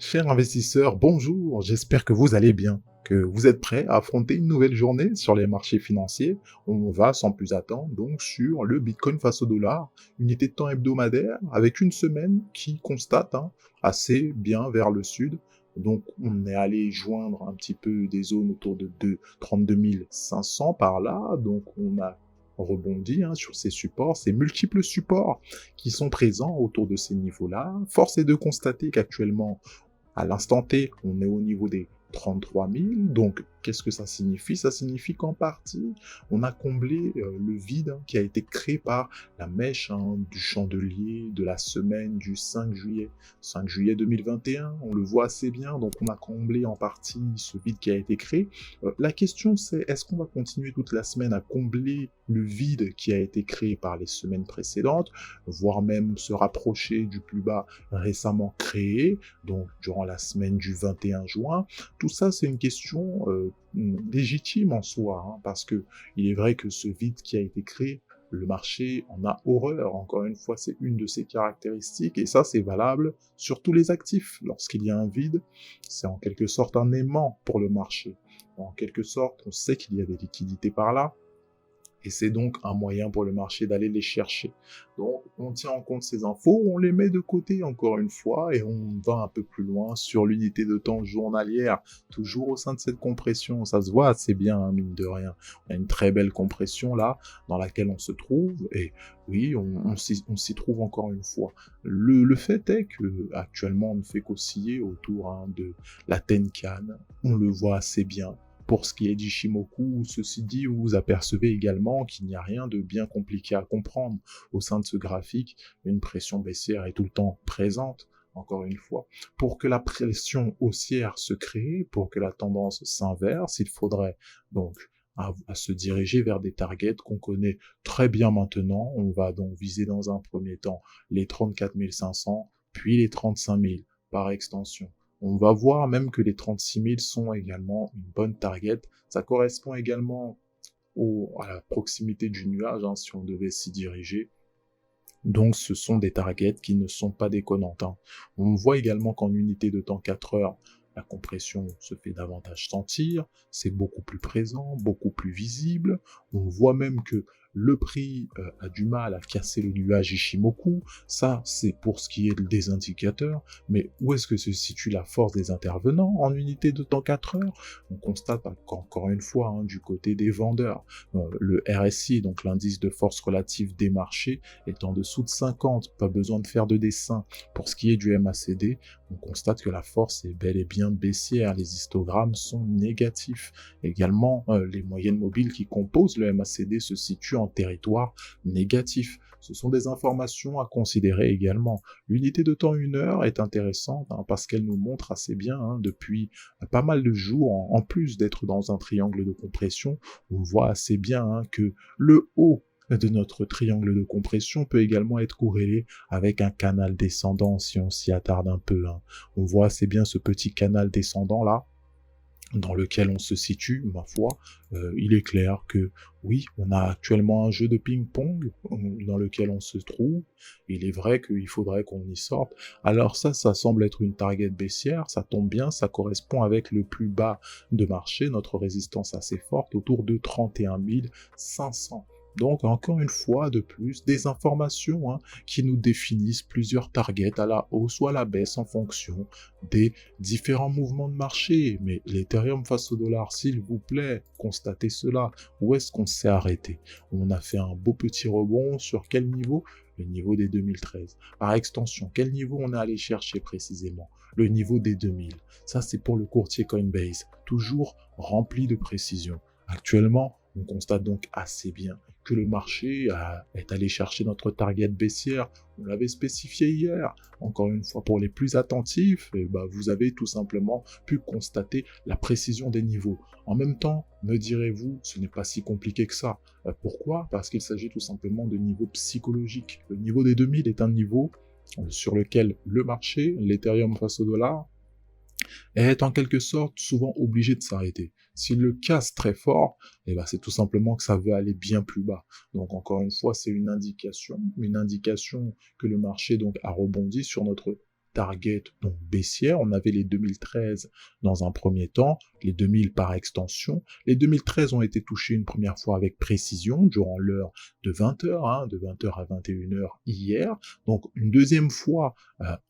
Chers investisseurs, bonjour, j'espère que vous allez bien, que vous êtes prêts à affronter une nouvelle journée sur les marchés financiers. On va sans plus attendre donc sur le Bitcoin face au dollar, unité de temps hebdomadaire, avec une semaine qui constate assez bien vers le sud. Donc on est allé joindre un petit peu des zones autour de 32 500 par là, donc on a rebondi sur ces supports, ces multiples supports qui sont présents autour de ces niveaux-là. Force est de constater qu'actuellement, à l'instant T, on est au niveau des 33 000. Donc, qu'est-ce que ça signifie? Ça signifie qu'en partie, on a comblé le vide qui a été créé par la mèche du chandelier de la semaine du 5 juillet. 5 juillet 2021, on le voit assez bien. Donc, on a comblé en partie ce vide qui a été créé. La question, c'est est-ce qu'on va continuer toute la semaine à combler le vide qui a été créé par les semaines précédentes, voire même se rapprocher du plus bas récemment créé, donc durant la semaine du 21 juin. Tout ça, c'est une question légitime en soi, parce que il est vrai que ce vide qui a été créé, le marché en a horreur. Encore une fois, c'est une de ses caractéristiques, et ça, c'est valable sur tous les actifs. Lorsqu'il y a un vide, c'est en quelque sorte un aimant pour le marché. En quelque sorte, on sait qu'il y a des liquidités par là, et c'est donc un moyen pour le marché d'aller les chercher. Donc, on tient en compte ces infos, on les met de côté encore une fois, et on va un peu plus loin sur l'unité de temps journalière, toujours au sein de cette compression. Ça se voit assez bien, mine de rien. On a une très belle compression là, dans laquelle on se trouve, et oui, on s'y trouve encore une fois. Le fait est que actuellement, on ne fait qu'osciller autour de la Tenkan. On le voit assez bien. Pour ce qui est d'Ishimoku, ceci dit, vous apercevez également qu'il n'y a rien de bien compliqué à comprendre au sein de ce graphique. Une pression baissière est tout le temps présente, encore une fois. Pour que la pression haussière se crée, pour que la tendance s'inverse, il faudrait donc à se diriger vers des targets qu'on connaît très bien maintenant. On va donc viser dans un premier temps les 34 500, puis les 35 000 par extension. On va voir même que les 36 000 sont également une bonne target. Ça correspond également à la proximité du nuage, si on devait s'y diriger. Donc ce sont des targets qui ne sont pas déconnantes. On voit également qu'en unité de temps 4 heures, la compression se fait davantage sentir, c'est beaucoup plus présent, beaucoup plus visible. On voit même que le prix a du mal à casser le nuage Ishimoku. Ça, c'est pour ce qui est des indicateurs. Mais où est-ce que se situe la force des intervenants en unité de temps 4 heures? On constate qu'encore une fois, du côté des vendeurs, le RSI, donc l'indice de force relative des marchés, est en dessous de 50. Pas besoin de faire de dessin. Pour ce qui est du MACD, on constate que la force est bel et bien baissière. Les histogrammes sont négatifs. Également, les moyennes mobiles qui composent le MACD se situent en territoire négatif. Ce sont des informations à considérer également. L'unité de temps 1 heure est intéressante parce qu'elle nous montre assez bien depuis pas mal de jours, en plus d'être dans un triangle de compression, on voit assez bien que le haut de notre triangle de compression peut également être corrélé avec un canal descendant si on s'y attarde un peu. On voit assez bien ce petit canal descendant là, dans lequel on se situe, ma foi. Il est clair que oui, on a actuellement un jeu de ping-pong dans lequel on se trouve. Il est vrai qu'il faudrait qu'on y sorte. Alors ça semble être une target baissière, ça tombe bien, ça correspond avec le plus bas de marché, notre résistance assez forte, autour de 31 500. Donc, encore une fois de plus, des informations qui nous définissent plusieurs targets à la hausse ou à la baisse en fonction des différents mouvements de marché. Mais l'Ethereum face au dollar, s'il vous plaît, constatez cela. Où est-ce qu'on s'est arrêté? On a fait un beau petit rebond sur quel niveau? Le niveau des 2013. Par extension, quel niveau on est allé chercher précisément? Le niveau des 2000. Ça, c'est pour le courtier Coinbase, toujours rempli de précision. Actuellement, on constate donc assez bien que le marché est allé chercher notre target baissière. On l'avait spécifié hier. Encore une fois, pour les plus attentifs, vous avez tout simplement pu constater la précision des niveaux. En même temps, me direz-vous, ce n'est pas si compliqué que ça. Pourquoi? Parce qu'il s'agit tout simplement de niveaux psychologiques. Le niveau des 2000 est un niveau sur lequel le marché, l'Ethereum face au dollar, est en quelque sorte souvent obligé de s'arrêter. S'il le casse très fort, c'est tout simplement que ça veut aller bien plus bas. Donc encore une fois, c'est une indication que le marché donc a rebondi sur notre targets donc baissières. On avait les 2013 dans un premier temps, les 2000 par extension. Les 2013 ont été touchés une première fois avec précision durant l'heure de 20h, de 20h à 21h hier. Donc une deuxième fois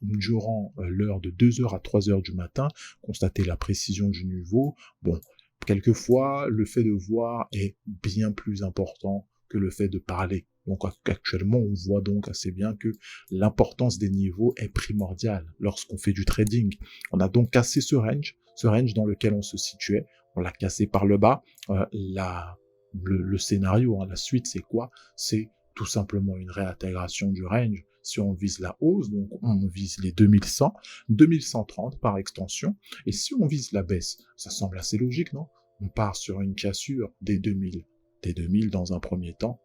durant l'heure de 2h à 3h du matin, constater la précision du niveau. Bon, quelquefois, le fait de voir est bien plus important que le fait de parler. Donc actuellement, on voit donc assez bien que l'importance des niveaux est primordiale lorsqu'on fait du trading. On a donc cassé ce range dans lequel on se situait. On l'a cassé par le bas. Le scénario, la suite, c'est quoi? C'est tout simplement une réintégration du range. Si on vise la hausse, donc on vise les 2100, 2130 par extension. Et si on vise la baisse, ça semble assez logique, non? On part sur une cassure des 2000 dans un premier temps,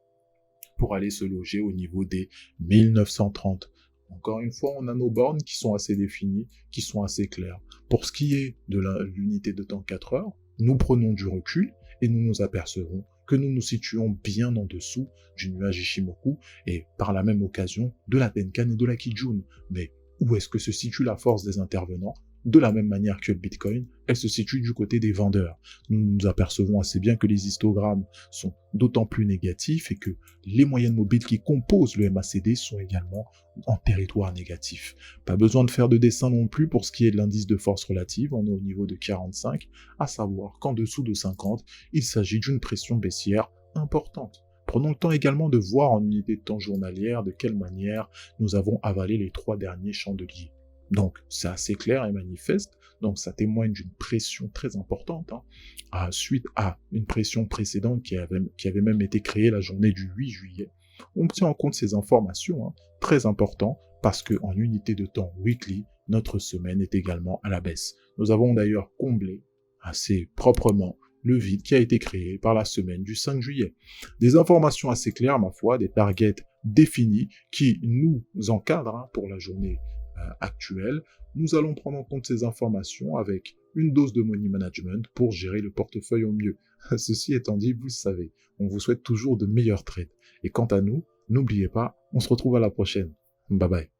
pour aller se loger au niveau des 1930. Encore une fois, on a nos bornes qui sont assez définies, qui sont assez claires. Pour ce qui est de l'unité de temps 4 heures, nous prenons du recul et nous nous apercevrons que nous nous situons bien en dessous du nuage Ishimoku et par la même occasion de la Tenkan et de la Kijun. Mais où est-ce que se situe la force des intervenants? De la même manière que le Bitcoin, elle se situe du côté des vendeurs. Nous nous apercevons assez bien que les histogrammes sont d'autant plus négatifs et que les moyennes mobiles qui composent le MACD sont également en territoire négatif. Pas besoin de faire de dessin non plus pour ce qui est de l'indice de force relative, on est au niveau de 45, à savoir qu'en dessous de 50, il s'agit d'une pression baissière importante. Prenons le temps également de voir en unité de temps journalière de quelle manière nous avons avalé les 3 derniers chandeliers. Donc, c'est assez clair et manifeste. Donc, ça témoigne d'une pression très importante, suite à une pression précédente qui avait même été créée la journée du 8 juillet. On tient en compte ces informations, très important, parce que en unité de temps weekly, notre semaine est également à la baisse. Nous avons d'ailleurs comblé assez proprement le vide qui a été créé par la semaine du 5 juillet. Des informations assez claires, ma foi, des targets définis qui nous encadrent pour la journée actuelle. Nous allons prendre en compte ces informations avec une dose de money management pour gérer le portefeuille au mieux. Ceci étant dit, vous le savez, on vous souhaite toujours de meilleurs trades. Et quant à nous, n'oubliez pas, on se retrouve à la prochaine. Bye bye.